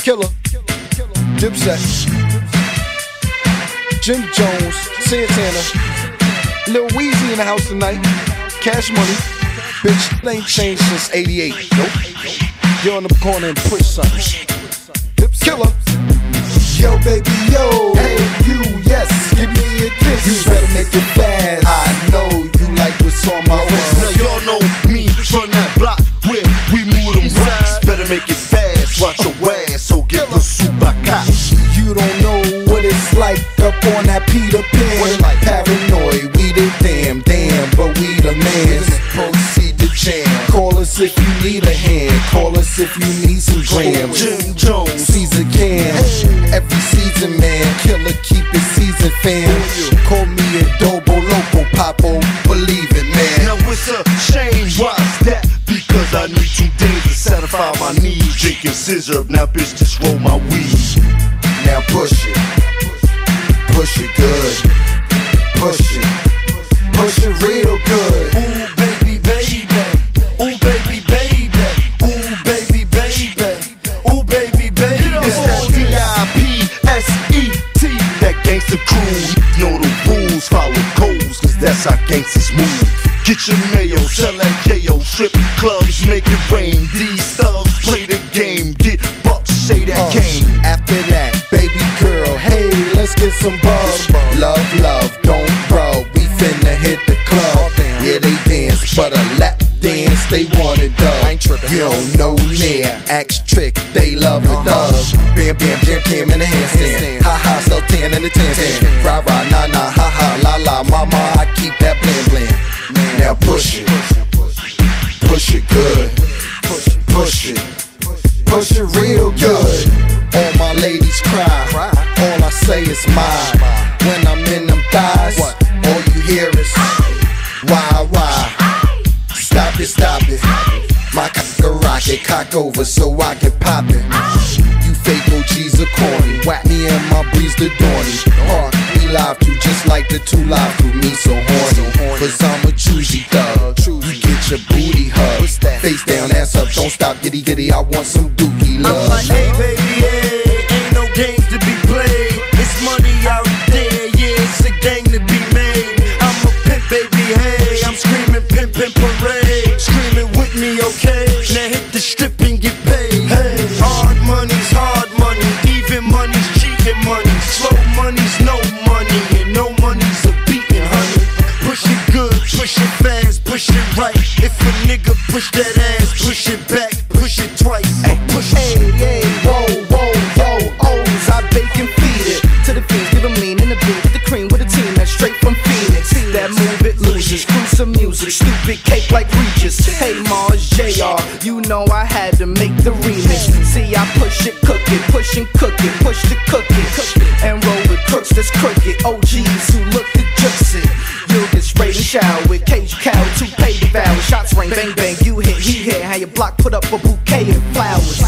Killer, Dipset, Jim Jones, Santana, Lil Weezy in the house tonight, Cash Money, bitch, ain't changed since '88, nope. You're on the corner and push something. Killer. Yo, baby, yo, hey, you, yes, give me a kiss. You better make it fast. I know you like what's on my wrist. Now y'all know me from that block where we move them rocks. Better make it fast, watch your ass, so get the super cops. You don't know what it's like up on that Peter Pan. Like? Paranoid, we the damn, but we the man. Proceed to jam. Call us if you need a hand. Call us if you need some grams. Jim Jones, Caesar Cam, every season man, killer keep it season fam. Call me a Dobo Loco Papo, believe it man. now it's a shame, why's that? Because I need 2 days to satisfy my needs. Drinking scissor, now bitch just roll my weed. Now push it good, push it real good. Ooh baby, baby, ooh baby, baby, ooh baby, baby, ooh baby, baby. It's that D-I-P-S-E-T, that gangsta crew. Know the rules, follow codes, cause that's how gangsters move. Get your mayo, sell that J.O. Strip clubs, make it rain. These thugs play the game, get bucks, say that game. After that, baby girl, hey, let's get some buzz. Love, don't bro, we finna hit the club. Yeah, they dance, but a lap dance, they want it done. You don't know near, axe trick, they love a dub. Bam, jam in the handstand. Ha ha, so 10 in the 10. Rah, nah, ha ha, la, mama, I keep that blam. Now push it good, push it real good. All my ladies cry, all I say is mine. When I'm in them thighs, all you hear is why? Stop it. My cock a rocket, cock over so I can pop it. You fake OGs are corny, whack me and my breeze the Dorney. We live through just like the 2 live through me so horny. Cause I'm a choosy thug, you get your booty hugged. Face down, ass up, don't stop, giddy, I want some dookie love. I'm like, hey baby, hey, ain't no games to be played. It's money out there, yeah, it's a game to be made. I'm a pimp, baby, hey, I'm screaming pimpin' parade. Screaming with me, okay? Now hit the strip and get paid. Hey, hard money, even money's cheating money. Slow money's no money, and no money's a beating, honey. Push it good, push it fast, push it right. If a nigga push that ass, push it back, push it twice. Hey, push it. Hey, whoa, O's, I bake and feed it to the fiends, give them lean in the beat with the cream with a team that's straight from Phoenix. That move it loses, cruise some music, stupid cake like Regis. Hey Mars, JR, you know I had to make the remix. See, I push it, cook it, push and cook it, push the cook it, and roll with crooks that's crooked. OGs who look to just it. You'll get sprayed and showered with cage cow to pay the vow. Shots ring, bang, you hit, he hit. How your block put up a bouquet of flowers.